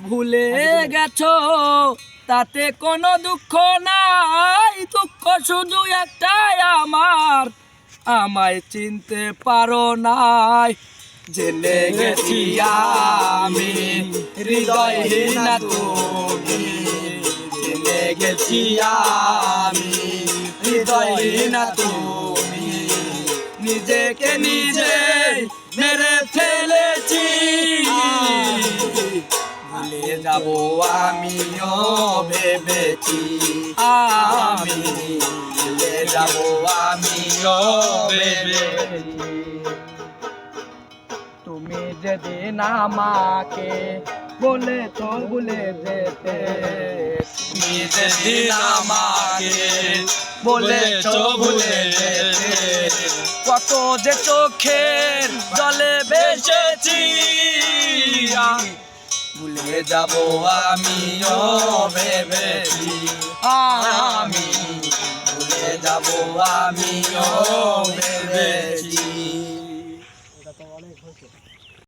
ভুলে গেছো তাতে কোনো দুঃখ নাই, দুঃখ শুধু একটাই আমার, আমায় চিনতে পারো নাই। জেনে গেছি আমি হৃদয়হীন তুমি, জেনে গেছি আমি হৃদয়হীন তুমি, নিজেকে নিজে মেরে ফেলেছি। ভুলে যাব আমিও ভেবেছি, আমি ভুলে যাব আমিও ভেবেছি। তুমি যেদিন আমাকে বলে তো ভুলে যেতে, তুমি যেদিন আমাকে বলে তো ভুলে যেতে, কত যে চোখের জলে ভেসেছি। ভুলে যাব আমিও ভেবেছি, আমি ভুলে যাব আমিও ভেবেছি।